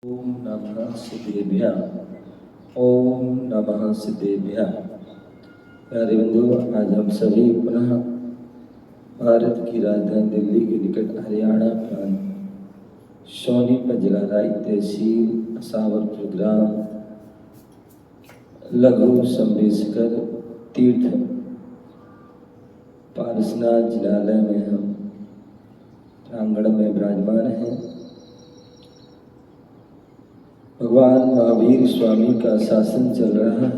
ओम नमः सिद्धेभ्यः। ओम नमः सिद्धेभ्यः। प्यारे बंधु, आज हम सभी पुनः भारत की राजधानी दिल्ली के निकट हरियाणा प्रांत सोनीपत जिला राय तहसील असावरपुर ग्राम लघु संवेशकर तीर्थ पारसनाथ जिलालय में हम प्रांगण में विराजमान हैं। भगवान महावीर स्वामी का शासन चल रहा है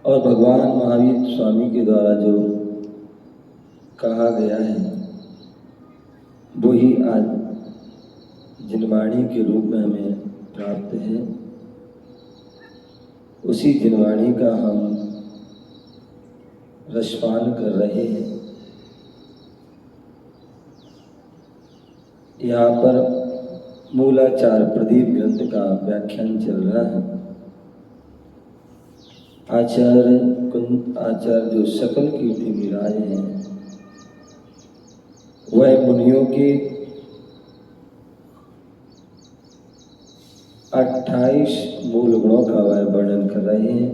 और भगवान महावीर स्वामी के द्वारा जो कहा गया है वही आज जिनवाणी के रूप में हमें प्राप्त है। उसी जिनवाणी का हम रसपान कर रहे हैं। यहाँ पर मूलाचार प्रदीप ग्रंथ का व्याख्यान चल रहा है। आचार्य जो सकल कीर्ति मिराज हैं वह मुनियों के 28 मूल गुणों का वह वर्णन कर रहे हैं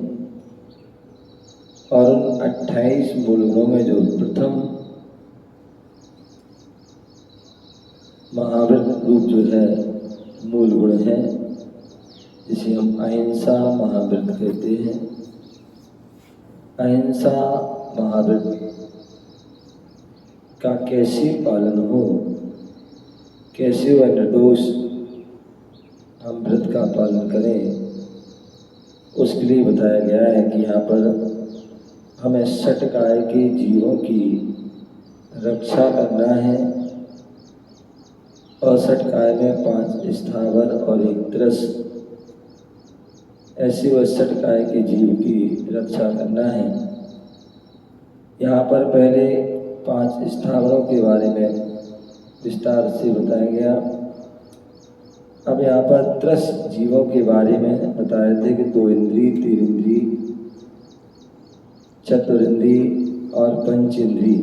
और उन 28 मूल गुणों में जो प्रथम महाव्रत रूप जो है मूल गुण है, जिसे हम अहिंसा महाव्रत कहते हैं। अहिंसा महाव्रत का कैसे पालन हो, कैसे वह निर्दोष हम व्रत का पालन करें, उसके लिए बताया गया है कि यहाँ पर हमें षटकाय के जीवों की रक्षा करना है और षटकाय में 5 स्थावर और 1 त्रस, ऐसे वह षटकाय के जीव की रक्षा करना है। यहाँ पर पहले 5 स्थावरों के बारे में विस्तार से बताया गया। अब यहाँ पर त्रस जीवों के बारे में बताए थे कि 2 इंद्री, 3 इंद्री, चतुरिंद्री और पंचेंद्री,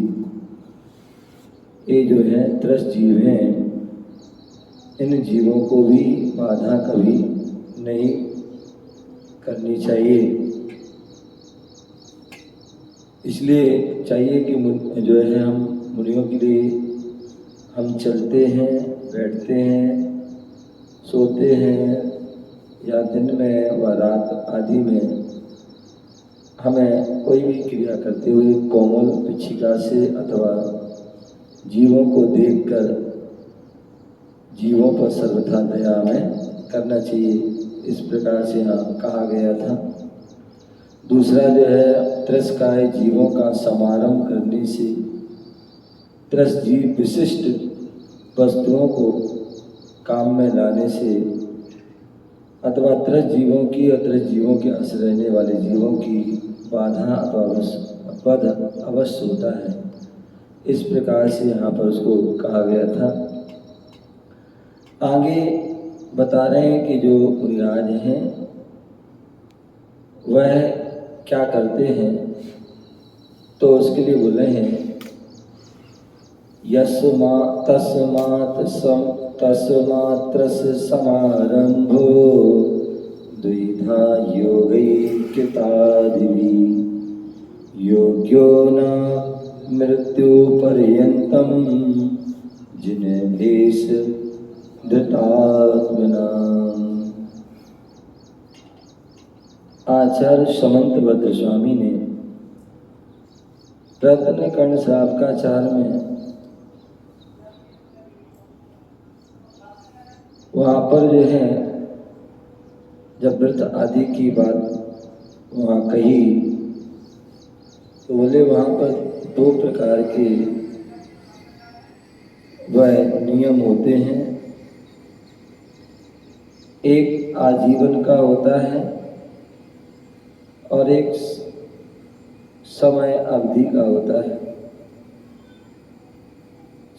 ये जो है त्रस जीव हैं। इन जीवों को भी बाधा कभी नहीं करनी चाहिए। इसलिए चाहिए कि जो है हम मुनियों के लिए हम चलते हैं, बैठते हैं, सोते हैं या दिन में व रात आदि में हमें कोई भी क्रिया करते हुए कोमल पिच्छिका से अथवा जीवों को देखकर जीवों पर सर्वथा दया में करना चाहिए। इस प्रकार से यहाँ कहा गया था। दूसरा जो है त्रसकाय जीवों का समारंभ करने से त्रस जीव विशिष्ट वस्तुओं को काम में लाने से अथवा त्रस जीवों की और त्रस जीवों के अंश रहने वाले जीवों की बाधा अथवा वध अवश्य होता है। इस प्रकार से यहाँ पर उसको कहा गया था। आगे बता रहे हैं कि जो मुनिराज हैं वह क्या करते हैं, तो उसके लिए बोले हैं तस्मात्रस समारंभो द्विधा योगैर्कृतादिवि योग्यो न मृत्यु पर्यंतम जिनेभ्येष धृतात्मना। आचार्य समंतभद्र स्वामी ने रत्न कर्ण श्रावकाचार में वहाँ पर जो है जब व्रत आदि की बात वहाँ कही तो बोले वहाँ पर 2 प्रकार के वह नियम होते हैं। एक आजीवन का होता है और एक समय अवधि का होता है।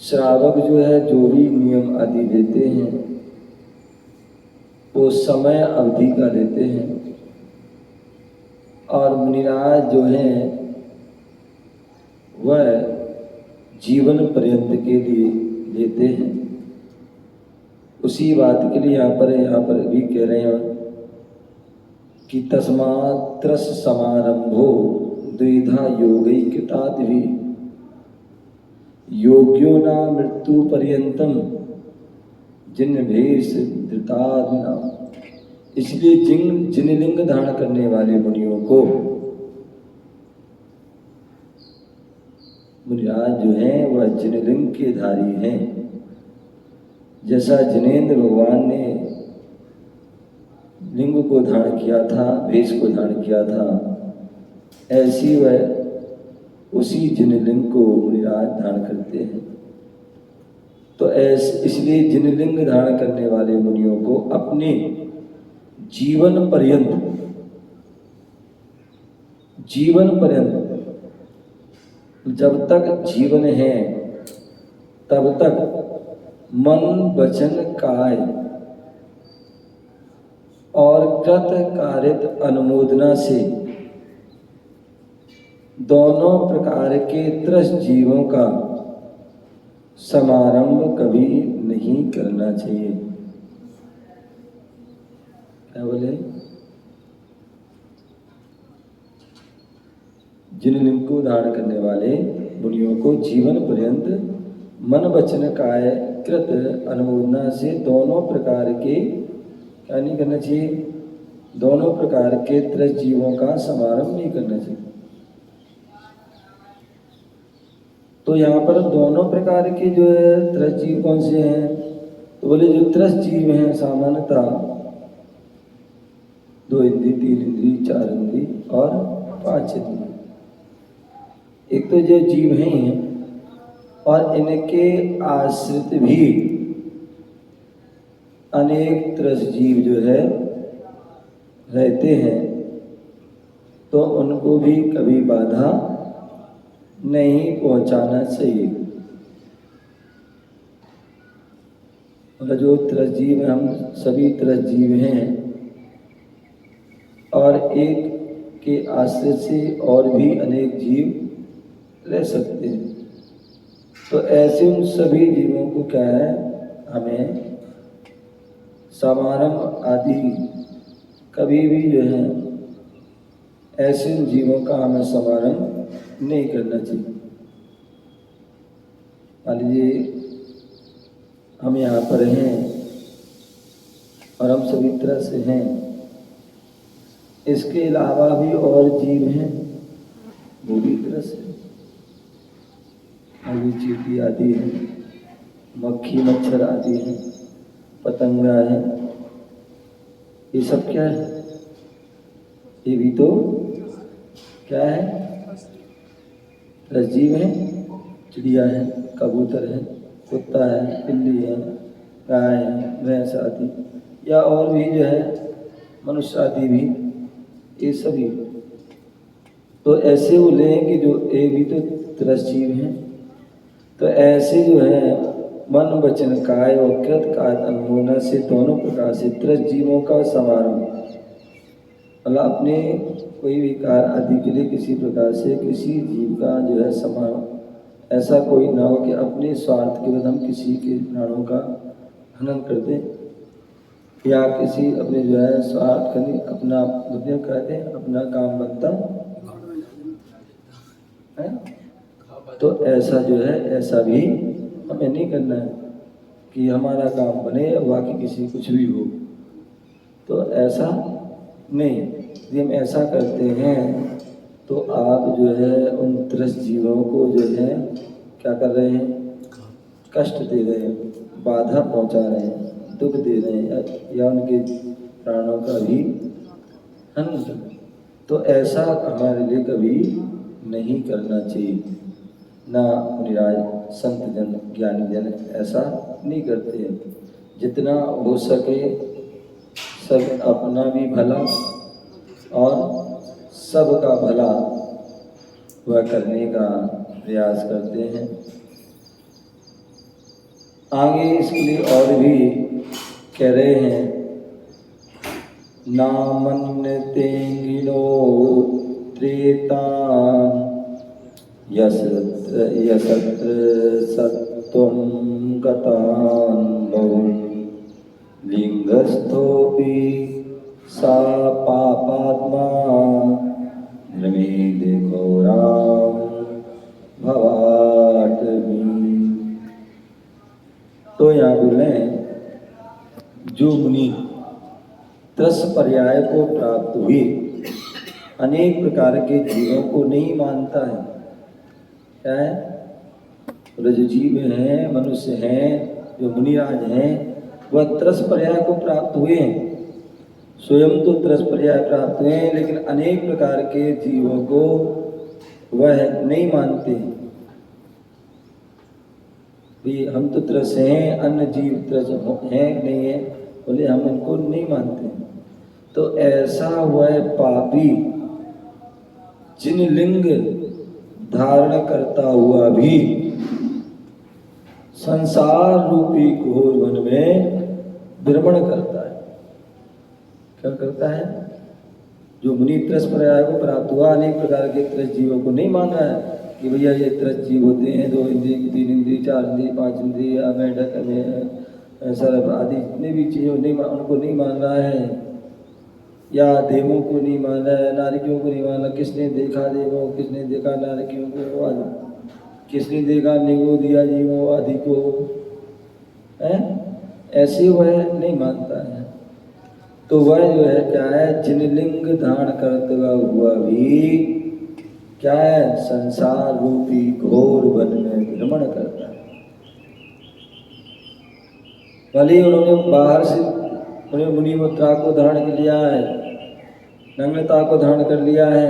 श्रावक जो है जो भी नियम आदि देते हैं वो समय अवधि का देते हैं और मुनिराज जो हैं वह जीवन पर्यंत के लिए देते हैं। उसी बात के लिए यहाँ पर भी कह रहे हैं कि तस्मात् त्रस समारंभो द्विधा योगैक्यताद्भि योग्यो न मृत्यु पर्यंतम जिन्नभेष धृतात्मना। इसलिए जिन लिंग धारण करने वाले मुनियों को मुनिराज जो हैं वह जिनलिंग के धारी हैं। जैसा जिनेंद्र भगवान ने लिंग को धारण किया था, भेष को धारण किया था, ऐसी वह उसी जिनलिंग को मुनिराज धारण करते हैं। तो इसलिए जिनलिंग धारण करने वाले मुनियों को अपने जीवन पर्यंत जब तक जीवन है तब तक मन वचन काय और कृत कारित अनुमोदना से दोनों प्रकार के त्रस जीवों का समारंभ कभी नहीं करना चाहिए। क्या बोले? जिन लिंग को धारण करने वाले मुनियों को जीवन पर्यंत मन वचन काय कृत अनुमोदना से दोनों प्रकार के क्या नहीं करना चाहिए, दोनों प्रकार के त्रस जीवों का समारंभ नहीं करना चाहिए। तो यहाँ पर दोनों प्रकार के जो है त्रस जीव कौन से हैं? तो बोले जो त्रस जीव हैं सामान्यतः 2 इंद्री 3 इंद्री 4 इंद्री और 5 इंद्री। एक तो जो जीव हैं और इनके आश्रित भी अनेक त्रस जीव जो है रहते हैं, तो उनको भी कभी बाधा नहीं पहुंचाना चाहिए। मतलब जो त्रस जीव हैं, हम सभी त्रस जीव हैं और एक के आश्रित से और भी अनेक जीव रह सकते हैं। तो ऐसे उन सभी जीवों को क्या है, हमें समारंभ आदि कभी भी जो है ऐसे जीवों का हमें समारंभ नहीं करना चाहिए। मान लीजिए हम यहाँ पर हैं और हम सभी तरह से हैं, इसके अलावा भी और जीव हैं वो भी तरह से अभी चींटी आदि है, मक्खी मच्छर आदि है, पतंगा है, ये सब क्या है? ये भी तो क्या है? त्रस जीव है। चिड़िया है, कबूतर है, कुत्ता है, बिल्ली है, गाय है, भैंस आदि या और भी जो है मनुष्य आदि भी, ये सभी। तो ऐसे वो लें कि जो ये भी तो त्रस जीव हैं। तो ऐसे जो है मन वचन काय और कृत काय अनुमोदना से दोनों प्रकार से त्रस जीवों का समारंभ, मतलब अपने कोई भी कार्य आदि के लिए किसी प्रकार से किसी जीव का जो है समारंभ ऐसा कोई ना हो कि अपने स्वार्थ के बाद हम किसी के प्राणों का हनन कर दें या किसी अपने जो है स्वार्थ करने अपना दुनिया कहते हैं अपना काम बनता है। तो ऐसा जो है ऐसा भी हमें नहीं करना है कि हमारा काम बने बाकी किसी कुछ भी हो। तो ऐसा नहीं, यदि हम ऐसा करते हैं तो आप जो है उन त्रस जीवों को जो है क्या कर रहे हैं, कष्ट दे रहे हैं, बाधा पहुंचा रहे हैं, दुख दे रहे हैं या उनके प्राणों का भी हनन कर रहे हैं। तो ऐसा हमारे लिए कभी नहीं करना चाहिए। ना मुनिराज संत जन ज्ञानी जन ऐसा नहीं करते हैं। जितना हो सके सब अपना भी भला और सबका भला वह करने का प्रयास करते हैं। आगे इसके लिए और भी कह रहे हैं, नामन्यते गिनो त्रेतान यशत्र सत्त्वं गतान् बहु लिंगस्थोपि सा पापात्मा रमे घोराम भवाटमी। तो यहाँ बोले जो मुनि त्रस पर्याय को प्राप्त हुए अनेक प्रकार के जीवों को नहीं मानता है। क्या है? जो जीव हैं, मनुष्य हैं, जो मुनिराज हैं, वह त्रस पर्याय को प्राप्त हुए हैं। स्वयं तो त्रस पर्याय प्राप्त हुए हैं, लेकिन अनेक प्रकार के जीवों को वह नहीं मानते हैं। हम तो त्रस हैं, अन्य जीव त्रस हैं नहीं है, बोले हम इनको नहीं मानते। तो ऐसा वह पापी जिन लिंग धारण करता हुआ भी संसार रूपी घोर वन में भ्रमण करता है। क्या करता है? जो मुनि त्रस पर्याय को प्राप्त हुआ, अनेक प्रकार के त्रस जीवों को नहीं मान रहा है कि भैया ये त्रस जीव होते हैं, 2 इंद्री, 3 इंद्री, 4 इंद्री, 5 इंद्री, मेढक सर्प आदि जितने भी चीज़ों नहीं उनको नहीं मान रहा है, या देवों को नहीं मान रहा है, नारकियों को नहीं मान रहा। किसने देखा देवों, किसने देखा नारकियों को आदि, किसने देखा निगो दिया जीवों आदि को, है ऐसे वह नहीं मानता है। तो वह जो है क्या है? जिन लिंग धारण करता हुआ भी क्या है? संसार रूपी घोर वन में भ्रमण करता है। भले उन्होंने बाहर से उन्हें मुनि मुद्रा को धारण कर लिया है, नग्नता को धारण कर लिया है,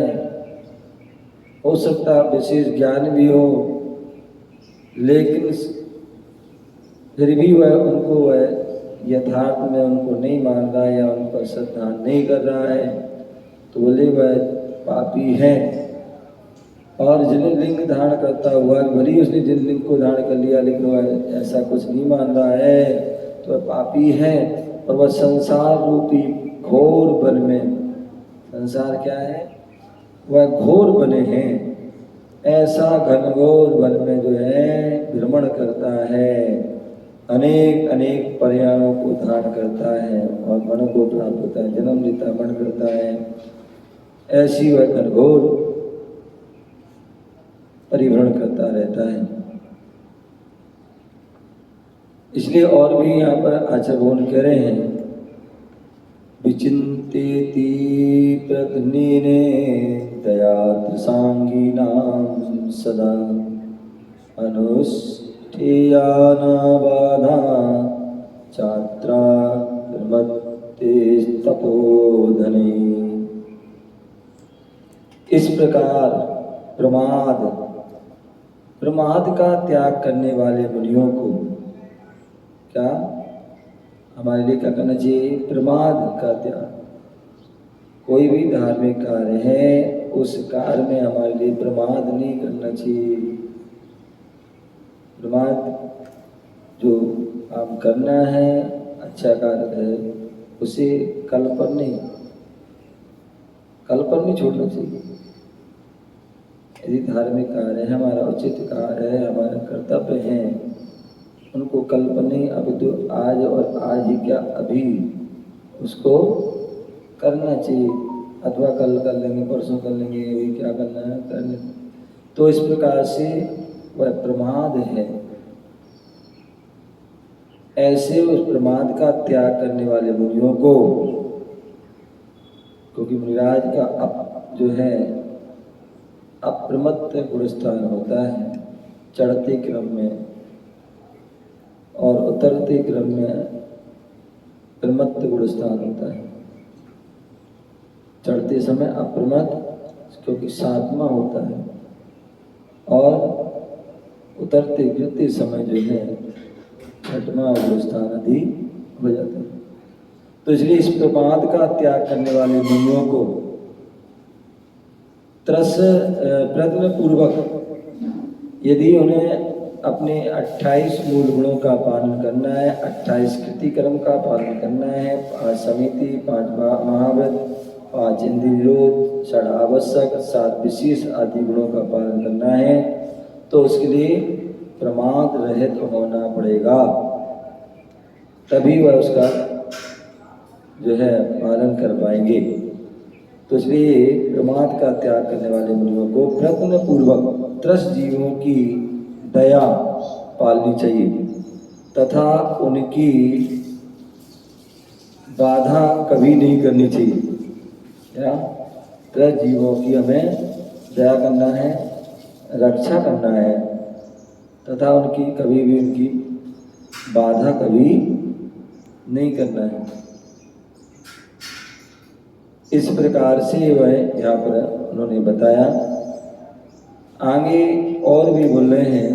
हो सकता विशेष ज्ञान भी हो, लेकिन फिर भी वह उनको वह यथार्थ में उनको नहीं मान रहा है या उन पर श्रद्धा नहीं कर रहा है, तो बोले वह पापी है। और जिन लिंग धारण करता हुआ, भले उसने जिन लिंग को धारण कर लिया लेकिन वह ऐसा कुछ नहीं मान रहा है, तो वह पापी है। और वह संसार रूपी घोर वन में, संसार क्या है? वह घोर बने हैं, ऐसा घनघोर वन में जो है भ्रमण करता है, अनेक अनेक पर्यायों को धारण करता है और मन को प्राप्त होता है, जन्म लेता मन करता है। ऐसी वह घनघोर परिभ्रमण करता रहता है। इसलिए और भी यहाँ पर आचार्य भगवान कह रहे हैं, विचिंतेति प्रज्ञिने दयाद्र सांगीनां सदा अनुष्ठेयाना बाधा छात्रा कर्मत्ते तपोधने। इस प्रकार प्रमाद का त्याग करने वाले मुनियों को क्या हमारे लिए क्या करना चाहिए? प्रमाद का त्याग। कोई भी धार्मिक कार्य है, उस कार्य में हमारे लिए प्रमाद नहीं करना चाहिए। प्रमाद जो काम करना है, अच्छा कार्य है, उसे कल पर नहीं छोड़ना चाहिए। यदि धार्मिक कार्य है, हमारा उचित कार्य है, हमारा कर्तव्य है, उनको कल पर नहीं, अभी तो आज और आज ही क्या अभी उसको करना चाहिए, अथवा कल कर लेंगे, परसों कर लेंगे, अभी क्या करना है कर लेंगे। तो इस प्रकार से वह प्रमाद है। ऐसे उस प्रमाद का त्याग करने वाले मुनियों को, क्योंकि मुनिराज का जो है अप्रमत्त गुणस्थान होता है चढ़ते क्रम में, और उतरते क्रम में प्रमत्त गुणस्थान होता है। चढ़ते समय अप्रमत्त क्योंकि 7वां होता है, और उतरते गिरते समय जो है 6वां गुणस्थान आदि हो जाता है। तो इसलिए इस प्रमाद का त्याग करने वाले मुनियों को प्रयत्न पूर्वक यदि उन्हें अपने 28 मूल गुणों का पालन करना है, 28 कृति कर्म का पालन करना है, 5 समिति, 5 महाव्रत, 5 इंद्रिय निरोध, 6 आवश्यक, 7 विशेष आदि गुणों का पालन करना है, तो उसके लिए प्रमाद रहित होना पड़ेगा। तभी वह उसका जो है पालन कर पाएंगे। तो इसलिए प्रमाद का त्याग करने वाले मुनियों को प्रयत्न पूर्वक त्रस्त जीवों की दया पालनी चाहिए तथा उनकी बाधा कभी नहीं करनी चाहिए। क्या त्रस्त जीवों की हमें दया करना है, रक्षा करना है तथा उनकी कभी भी उनकी बाधा कभी नहीं करना है। इस प्रकार से वह यहाँ पर उन्होंने बताया। आगे और भी बोल रहे हैं,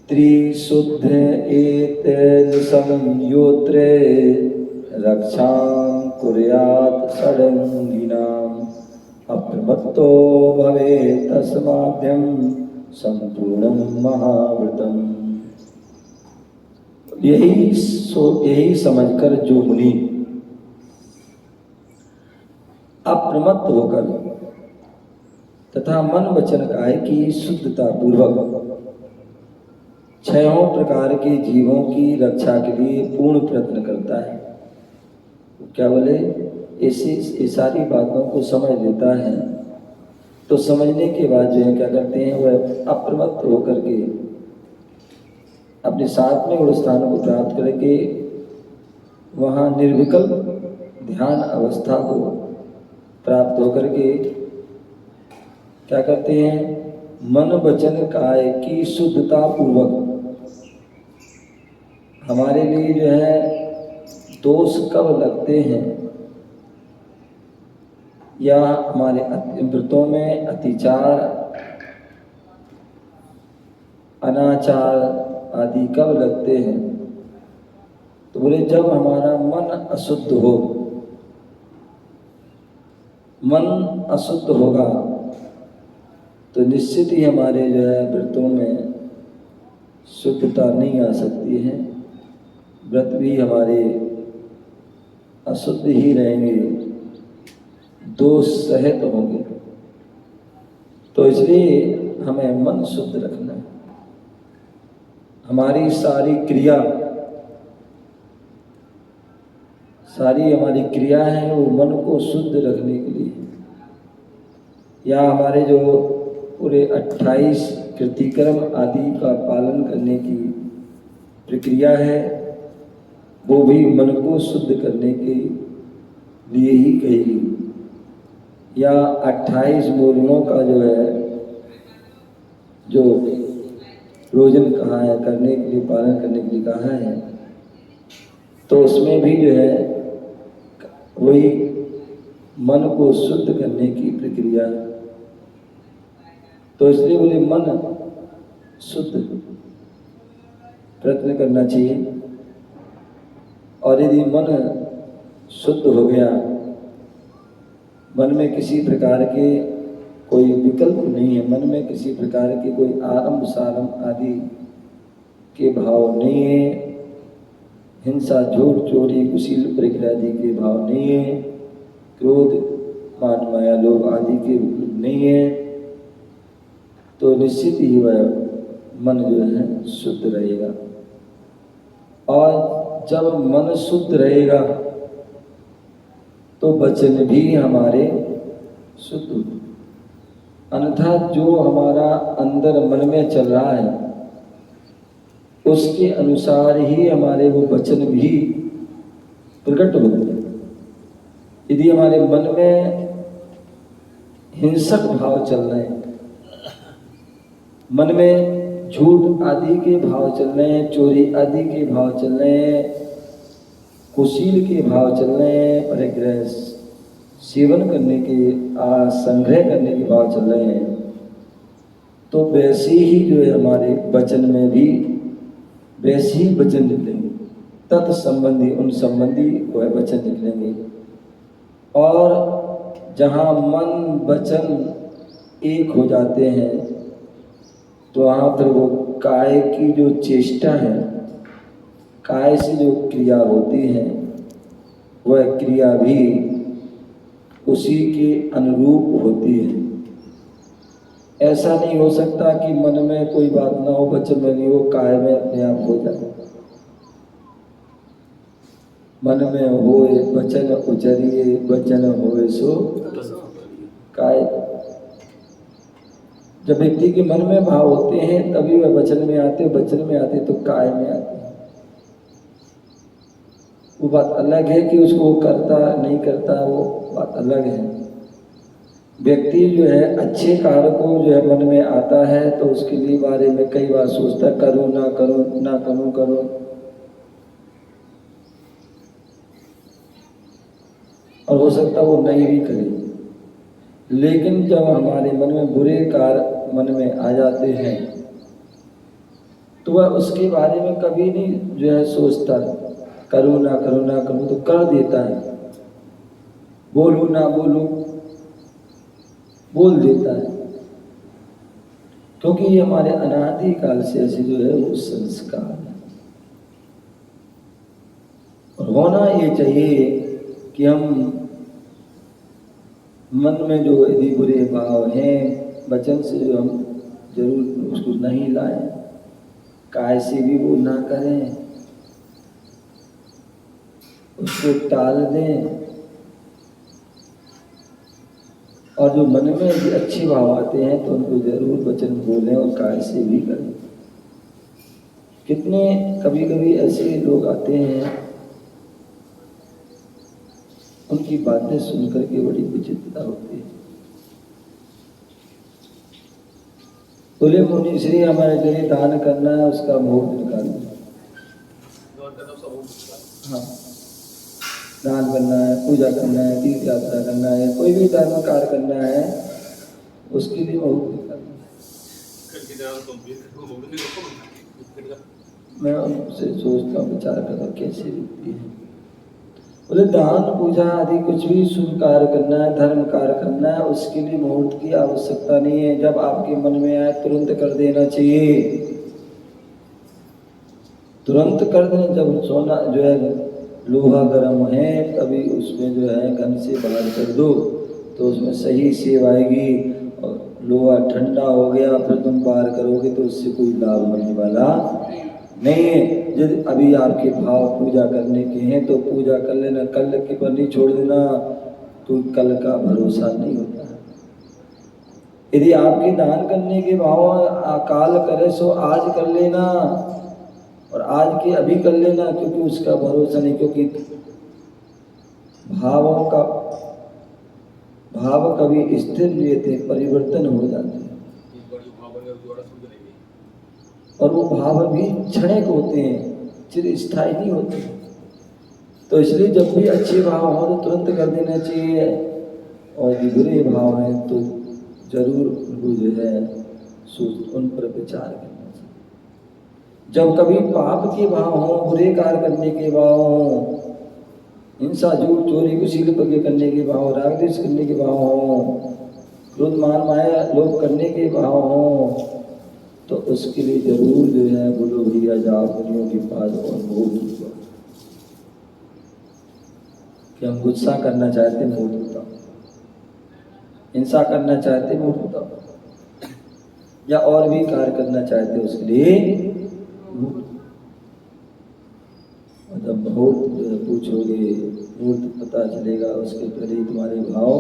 त्रिशुद्ध एतैर् संयोत्रे रक्षां कुर्यात् षडङ्गिनाम् अप्रमत्तो भवेत् तस्माद्यं संपूर्णं महाव्रतम्। यही समझकर जो मुनि अप्रमत्त होकर तथा मन वचन काय की शुद्धता पूर्वक छहों प्रकार के जीवों की रक्षा के लिए पूर्ण प्रयत्न करता है। क्या बोले, ऐसी सारी बातों को समझ लेता है तो समझने के बाद जो है क्या करते हैं, वह अप्रमत्त होकर के अपने सातवें गुण स्थानों को प्राप्त करके वहाँ निर्विकल्प ध्यान अवस्था को प्राप्त होकर के क्या करते हैं, मन वचन काय की शुद्धता पूर्वक हमारे लिए जो है दोष कब लगते हैं या हमारे व्रतों में अतिचार अनाचार आदि कब लगते हैं, तो बोले जब हमारा मन अशुद्ध हो। मन अशुद्ध होगा तो निश्चित ही हमारे जो है व्रतों में शुद्धता नहीं आ सकती है, व्रत भी हमारे अशुद्ध ही रहेंगे, दोष सहित होंगे। तो इसलिए हमें मन शुद्ध रखना है। हमारी सारी हमारी क्रिया है वो मन को शुद्ध रखने के लिए, या हमारे जो पूरे 28 कृतिक्रम आदि का पालन करने की प्रक्रिया है वो भी मन को शुद्ध करने के लिए ही कहेगी। या 28 मूल्यों का जो है जो रोजन कहा है, करने के लिए, पालन करने के लिए कहा है, तो उसमें भी जो है वही मन को शुद्ध करने की प्रक्रिया है। तो इसलिए बोले मन शुद्ध प्रयत्न करना चाहिए। और यदि मन शुद्ध हो गया, मन में किसी प्रकार के कोई विकल्प नहीं है, मन में किसी प्रकार के कोई आरंभ सारंभ आदि के भाव नहीं है, हिंसा झूठ चोरी कुशील प्रक्रिया आदि के भाव नहीं है, क्रोध मान माया लोभ आदि के नहीं है, तो निश्चित ही वह मन जो है शुद्ध रहेगा। और जब मन शुद्ध रहेगा तो वचन भी हमारे शुद्ध होते, अन्यथा जो हमारा अंदर मन में चल रहा है उसके अनुसार ही हमारे वो वचन भी प्रकट होते हैं। यदि हमारे मन में हिंसक भाव चल रहे हैं, मन में झूठ आदि के भाव चल रहे हैं, चोरी आदि के भाव चल रहे हैं, कुशील के भाव चल रहे हैं, परिग्रह सेवन करने के संग्रह करने के भाव चल रहे हैं, तो वैसे ही जो है हमारे वचन में भी वैसे ही वचन निकलेंगे, तत्संबंधी उन संबंधी वह वचन निकलेंगे। और जहाँ मन वचन एक हो जाते हैं तो वहाँ पर वो काय की जो चेष्टा है, काय से जो क्रिया होती है, वह क्रिया भी उसी के अनुरूप होती है। ऐसा नहीं हो सकता कि मन में कोई बात ना हो, वचन में नहीं हो, काय में अपने आप हो जाए। मन में होए वचन उचरिए, वचन होए सो काय। जब व्यक्ति के मन में भाव होते हैं तभी वह वचन में आते, वचन में आते तो काय में आते हैं। वो बात अलग है कि उसको वो करता नहीं करता, वो बात अलग है। व्यक्ति जो है अच्छे कार्य को जो है मन में आता है तो उसके लिए बारे में कई बार सोचता है, करूं ना करूं, ना करूं करूं। और हो सकता वो नहीं भी करे। लेकिन जब हमारे मन में बुरे कार्य मन में आ जाते हैं तो वह उसके बारे में कभी नहीं जो है सोचता, करूं ना करूं ना करूं, तो कर देता है। बोलूं ना बोलूं, बोल देता है। क्योंकि ये हमारे अनादि काल से ऐसे जो है वो संस्कार है। और होना ये चाहिए कि हम मन में जो यदि बुरे भाव हैं वचन से जो हम जरूर उसको नहीं लाएं, काय से भी वो ना करें, उसको टाल दें। और जो मन में भी अच्छे भाव आते हैं तो उनको जरूर वचन बोलें और काय से भी करें। कितने कभी कभी ऐसे लोग आते हैं, उनकी बातें सुनकर के बड़ी विचित्रता होती है। बोले मुनि श्री हमारे लिए दान करना है, उसका मुहूर्त निकालना। हाँ, दान करना है, पूजा करना है, तीर्थ यात्रा करना है, कोई भी धर्म कार्य करना है, उसके लिए मुहूर्त निकालना। मैं उनसे सोचता हूँ, विचार करता कैसे रीति है। बोले दान पूजा आदि कुछ भी शुभ कार्य करना है, धर्म कार्य करना है, उसके लिए मुहूर्त की आवश्यकता नहीं है। जब आपके मन में आए तुरंत कर देना चाहिए, तुरंत कर देना। जब सोना जो है लोहा गर्म है तभी उसमें जो है घन से बाहर कर दो तो उसमें सही सेव आएगी। और लोहा ठंडा हो गया फिर तुम बाहर करोगे तो उससे कोई लाभ होने वाला नहीं है। यदि अभी आपके भाव पूजा करने के हैं तो पूजा कर लेना, कल के पर नहीं छोड़ देना, तो कल का भरोसा नहीं होता है। यदि आपके दान करने के भाव अकाल करे सो आज कर लेना और आज के अभी कर लेना, क्योंकि उसका भरोसा नहीं। क्योंकि भाव कभी स्थिर नहीं रहते, परिवर्तन हो जाते हैं और वो भाव भी क्षणिक होते हैं, चिरस्थायी नहीं होते। तो इसलिए जब भी अच्छे भाव हो तो तुरंत कर देना चाहिए, और यदि बुरे भाव हैं तो जरूर उनको जो है उन पर विचार करना चाहिए। जब कभी पाप के भाव हों, बुरे कार्य करने के भाव हों, हिंसा झूठ चोरी कुशील करने के भाव, राग द्वेष करने के भाव हों, क्रोध मान माया लोभ करने के भाव हों, तो उसके लिए जरूर जो है बोलो भैया जाओ मुनियों के पास और मुहूर्त बताओ। कि हम गुस्सा करना चाहते मुहूर्त बताओ, हिंसा करना चाहते मुहूर्त बताओ, या और भी कार्य करना चाहते उसके लिए मुहूर्त। जब मुहूर्त पूछोगे मुहूर्त पता चलेगा, उसके पहले तुम्हारे भाव।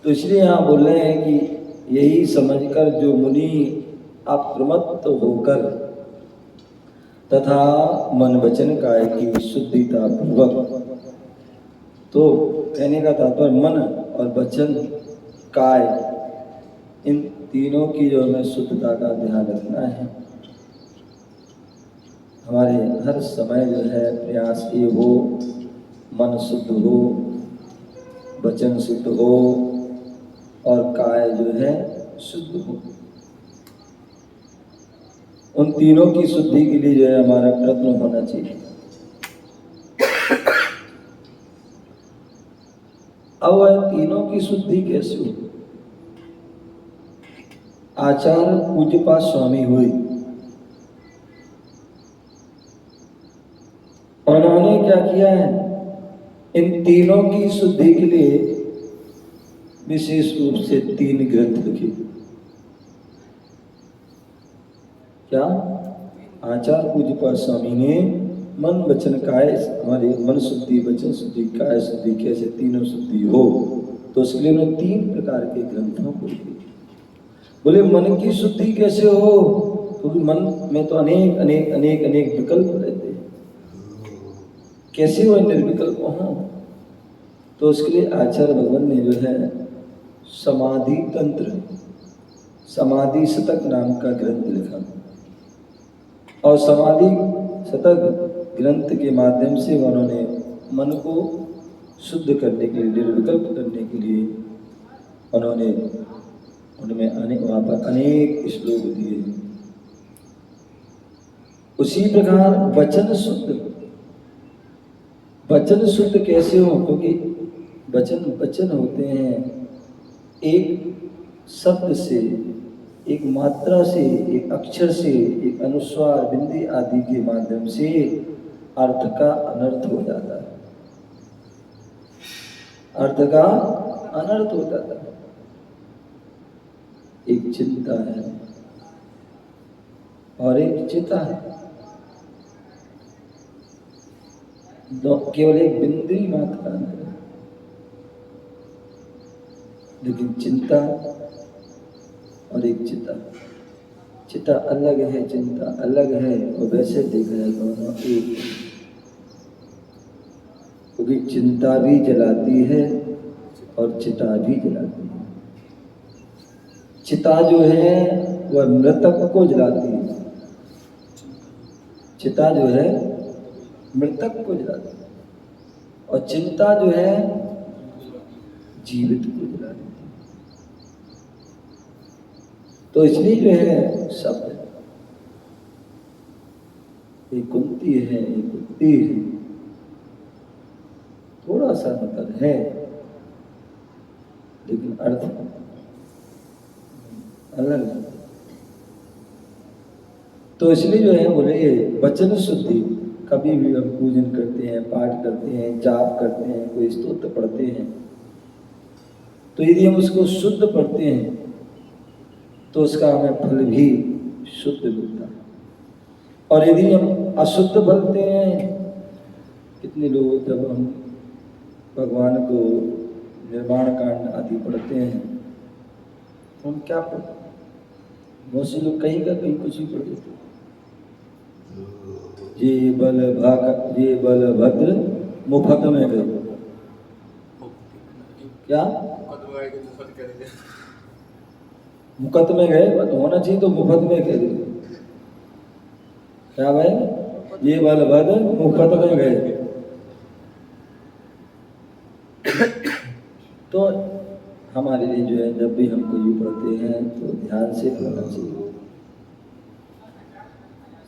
तो इसलिए यहाँ बोल रहे हैं कि यही समझकर जो मुनि अप्रमत्त होकर तथा मन वचन काय की शुद्धिता पूर्वक, तो कहने का तात्पर्य मन और वचन काय इन तीनों की जो हमें शुद्धता का ध्यान रखना है। हमारे हर समय जो है प्रयास ये हो मन शुद्ध हो, वचन शुद्ध हो और काय जो है शुद्ध हो। उन तीनों की शुद्धि के लिए जो है हमारा प्रयत्न होना चाहिए। अब वह तीनों की शुद्धि कैसे हो? आचार्य पूज्यपाद स्वामी हुए, उन्होंने क्या किया है, इन तीनों की शुद्धि के लिए विशेष रूप से 3 ग्रंथ लिखे। क्या? आचार्य पूज्यपाद स्वामी ने मन वचन काय, हमारी मन शुद्धि, वचन शुद्धि, काय शुद्धि, कैसे तीनों शुद्धि हो, तो उसके लिए उन्होंने 3 प्रकार के ग्रंथों को लिखे। बोले मन की शुद्धि कैसे हो, क्योंकि मन में तो अनेक अनेक अनेक अनेक विकल्प रहते हैं, कैसे वो निर्विकल्प हो, तो उसके लिए आचार्य भगवान ने जो है समाधि तंत्र, समाधि शतक नाम का ग्रंथ लिखा, और समाधि शतक ग्रंथ के माध्यम से उन्होंने मन को शुद्ध करने के लिए, निर्विकल्प करने के लिए उन्होंने उनमें वहाँ पर अनेक श्लोक दिए। उसी प्रकार वचन शुद्ध, वचन शुद्ध कैसे हो, क्योंकि वचन होते हैं एक शब्द से, एक मात्रा से, एक अक्षर से, एक अनुस्वार, बिंदी आदि के माध्यम से अर्थ का अनर्थ हो जाता है, अर्थ का अनर्थ हो जाता है। एक चिंता है और एक चिता है, केवल एक बिंदी मात्र है, लेकिन चिंता और एक चिता, चिता अलग है, चिंता अलग है, और वैसे देखा जाए दोनों एक, क्योंकि चिंता भी जलाती है और चिता भी जलाती है। चिता जो है वह मृतक को जलाती है, चिता जो है मृतक को जलाती है, और चिंता जो है जीवित को जलाती है। तो इसलिए जो है शब्द, एक कुंती है, एक कुत्ती है, थोड़ा सा अंतर है, लेकिन अर्थ अलग है। तो इसलिए जो है बोले वचन शुद्धि, कभी भी हम पूजन करते हैं, पाठ करते हैं, जाप करते हैं, कोई स्तोत्र पढ़ते हैं, तो यदि हम उसको शुद्ध पढ़ते हैं तो उसका हमें फल भी शुद्ध मिलता है, और यदि हम अशुद्ध पढ़ते हैं, कितने लोग जब हम भगवान को निर्माण कांड आदि पढ़ते हैं, हम क्या पढ़ते हैं, बहुत से लोग कहीं का कहीं कुछ भी पढ़ देते हैं, ये बलभद्र मुफत में गए, क्या मुकत में गए, होना चाहिए तो मुफ्त में कह दिए, क्या भाई, ये बलभद्र मुफ्त में गए। तो हमारे लिए जो है जब भी हम कोई पढ़ते हैं तो ध्यान से पढ़ना चाहिए,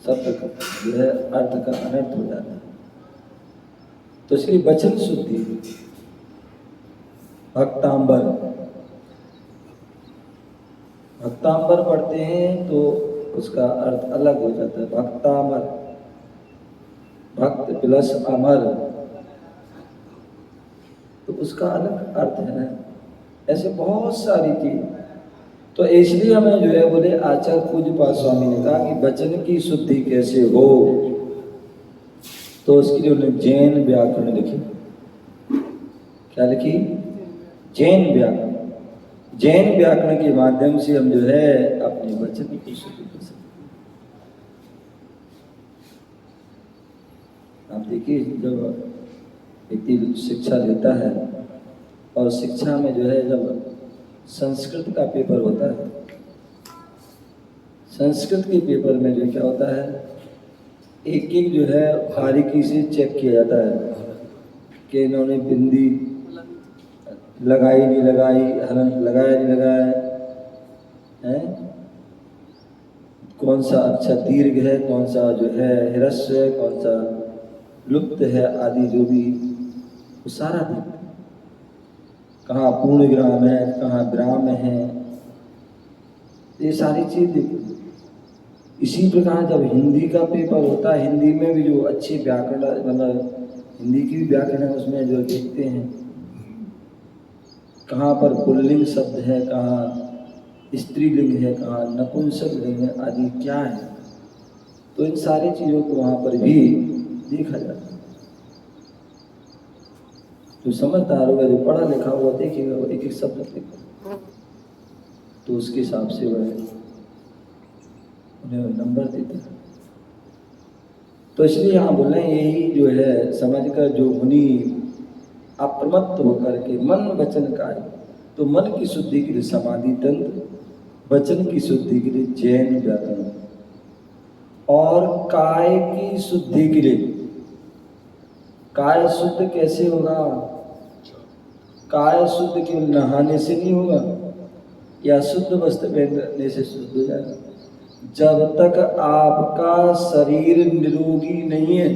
शब्द का जो है अर्थ का अनर्थ हो जाता है। तो इसलिए वचन शुद्धि, भक्तांबर, भक्तांबर पढ़ते हैं तो उसका अर्थ अलग हो जाता है, भक्तामर, भक्त प्लस अमर, तो उसका अलग अर्थ है। ऐसे बहुत सारी चीज, तो इसलिए हमें जो है बोले आचार्य पूज्य पाद स्वामी ने कहा कि वचन की शुद्धि कैसे हो, तो उसके लिए उन्होंने जैन व्याकरण लिखी। क्या लिखी? जैन व्याकरण। जैन व्याकरण के माध्यम से हम जो है अपने वचन की शुद्धि कर सकते हैं। आप देखिए जब व्यक्ति शिक्षा लेता है और शिक्षा में जो है जब संस्कृत का पेपर होता है, संस्कृत के पेपर में जो क्या होता है, एक एक जो है बारीकी से चेक किया जाता है कि इन्होंने बिंदी लगाई नहीं लगाई, हलन लगाया नहीं लगाया है, कौन सा अच्छा दीर्घ है, कौन सा जो है ह्रस्व है, कौन सा लुप्त है आदि, जो भी वो सारा देखते, कहाँ पूर्ण विराम है, कहाँ विराम है, ये सारी चीज देखते। इसी प्रकार जब हिंदी का पेपर होता है, हिंदी में भी जो अच्छे व्याकरण, मतलब हिंदी की भी व्याकरण है, उसमें जो देखते हैं कहाँ पर पुल्लिंग शब्द है, कहाँ स्त्रीलिंग है, कहाँ नपुंसक लिंग है आदि क्या है, तो इन सारी चीज़ों को वहाँ पर भी देखा जाता है। जो समझदार होगा, जो पढ़ा लिखा होगा, देखेगा वो एक एक शब्द देखेगा, तो उसके हिसाब से वह उन्हें नंबर देता है। तो इसलिए यहाँ बोल रहे हैं, यही जो है समझ कर जो मुनि अप्रमत्त होकर के मन वचन काय, तो मन की शुद्धि के लिए समाधि तंत्र, वचन की शुद्धि के लिए जैन व्याकरण, और काय की शुद्धि के लिए, काय शुद्ध कैसे होगा? काय शुद्ध केवल नहाने से नहीं होगा या शुद्ध वस्त्र पहनने से शुद्ध हो जाएगा। जब तक आपका शरीर निरोगी नहीं है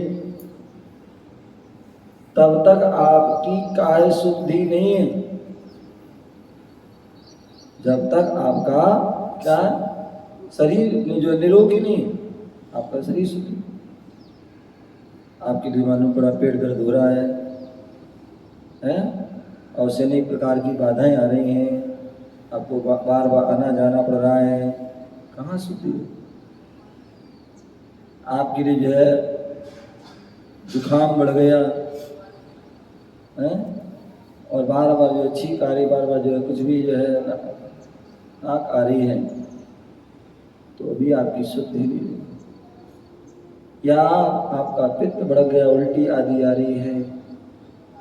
तब तक आपकी काय शुद्धि नहीं है। जब तक आपका क्या शरीर जो निरोगी नहीं है, आपका शरीर शुद्धि। आपके लिए मालूम पड़ा पेट दर्द हो रहा है और से अनेक प्रकार की बाधाएं आ रही हैं, आपको बार बार आना जाना पड़ रहा है, कहाँ शुद्धि है? आपके लिए जो है जुखाम बढ़ गया है और बार बार जो छींक आ रही, बार बार जो है कुछ भी जो है नाक आ रही है, तो अभी आपकी शुद्धि नहीं है। या आपका पित्त बढ़ गया, उल्टी आदि आ रही है,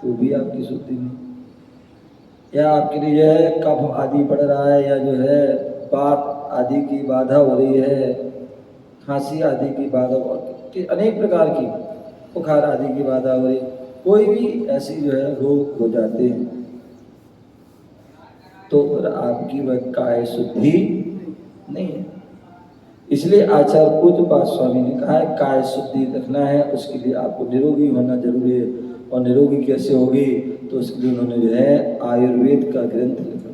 तो भी आपकी शुद्धि नहीं। या आपके लिए जो है कफ आदि बढ़ रहा है, या जो है बात आदि की बाधा हो रही है, खांसी आदि की बाधा, अनेक प्रकार की बुखार आदि की बाधा हो रही, कोई भी ऐसी जो है रोग हो जाते हैं, तो फिर आपकी वह काय शुद्धि नहीं है। इसलिए आचार्य पूज्यपाद स्वामी ने कहा है काय शुद्धि रखना है, उसके लिए आपको निरोगी होना जरूरी है। और निरोगी कैसे होगी? तो उसके लिए उन्होंने जो है आयुर्वेद का ग्रंथ लिखा।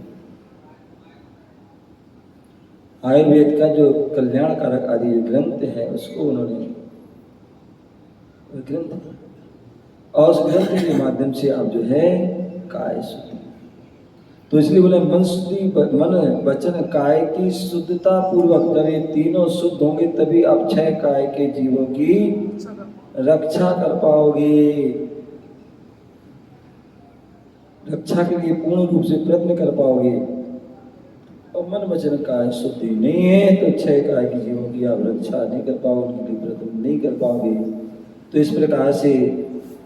आयुर्वेद का जो कल्याणकारक आदि जो ग्रंथ है उसको उन्होंने ग्रंथ, और उस ग्रंथ के माध्यम से आप जो है काय शुद्धि, तो इसलिए बोले मन शुद्धि, मन वचन काय की शुद्धता पूर्वक, जब ये तीनों शुद्ध होंगे तभी आप 6 काय के जीवों की रक्षा कर पाओगे, रक्षा के लिए पूर्ण रूप से प्रयत्न कर पाओगे। और मन वचन काय शुद्धि नहीं है तो 6 काय के जीवों की आप रक्षा नहीं कर पाओगे, उनके लिए प्रयत्न नहीं कर पाओगे। तो इस प्रकार से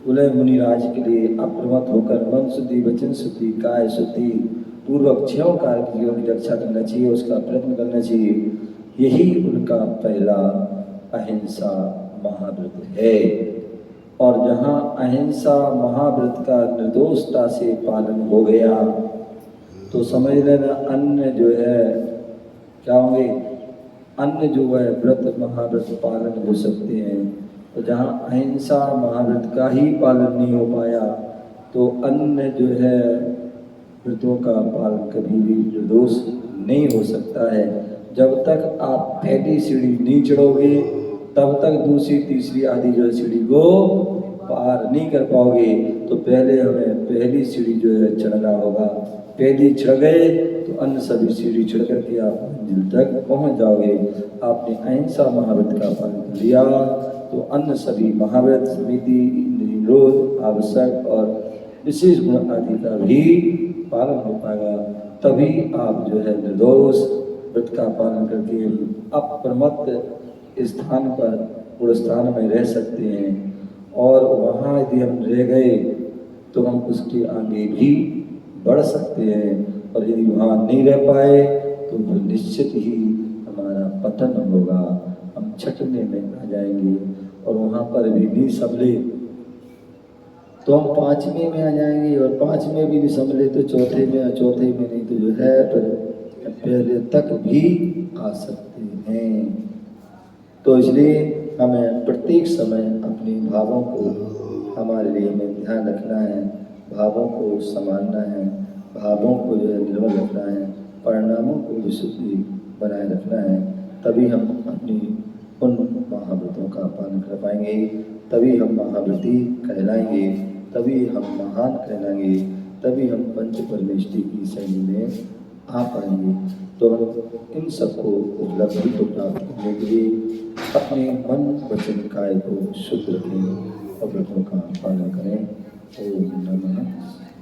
बोले मुनिराज के लिए अप्रमत्त होकर मन शुद्धि, वचन शुद्धि, काय शुद्धि पूर्वक 6 काय के जीवों की रक्षा करना चाहिए, उसका प्रयत्न करना चाहिए। यही उनका पहला अहिंसा महाव्रत है। और जहाँ अहिंसा महाव्रत का निर्दोषता से पालन हो गया तो समझ लेना अन्य जो है क्या होंगे, अन्य जो है व्रत महाव्रत पालन हो सकते हैं। तो जहाँ अहिंसा महाव्रत का ही पालन नहीं हो पाया तो अन्य जो है व्रतों का पालन कभी भी निर्दोष नहीं हो सकता है। जब तक आप पहली सीढ़ी नहीं चढ़ोगे तब तक दूसरी तीसरी आदि जो है सीढ़ी को पार नहीं कर पाओगे। तो पहले हमें पहली सीढ़ी जो है चढ़ना होगा, पहली चढ़ गए तो अन्य सभी सीढ़ी चढ़ करके आप मंजिल तक पहुंच जाओगे। आपने अहिंसा महाव्रत का पालन कर लिया तो अन्य सभी महाव्रत, समिति, इंद्रिय निरोध, आवश्यक और विशेष गुण आदि का भी पालन हो पाएगा। तभी आप जो है निर्दोष व्रत का पालन करके अप्रमत्त स्थान पर पूर्ण स्थान में रह सकते हैं। और वहाँ यदि हम रह गए तो हम उसके आगे भी बढ़ सकते हैं, और यदि वहाँ नहीं रह पाए तो फिर निश्चित ही हमारा पतन होगा, हम छटने में आ जाएंगे और वहाँ पर भी नहीं संभले तो हम 5वें में आ जाएंगे, और 5 में भी नहीं संभले तो चौथे में, और चौथे में नहीं तो जो है फिर पहले तक भी आ सकते हैं। तो इसलिए हमें प्रत्येक समय अपने भावों को हमारे लिए में ध्यान रखना है, भावों को संभालना है, भावों को जो है निर्मल रखना है, परिणामों को विशुद्धि बनाए रखना है। तभी हम अपनी उन महाव्रतों का पालन कर पाएंगे, तभी हम महाव्रती कहलाएंगे, तभी हम महान कहलाएंगे, तभी हम पंच परमेष्टि की शैली में आ पाएंगे। तो हम इन सबको उपलब्धि को प्राप्त करने के लिए अपने मन वचन काय को शुद्ध रखें। व्रतों का पालन करें। ओम नमः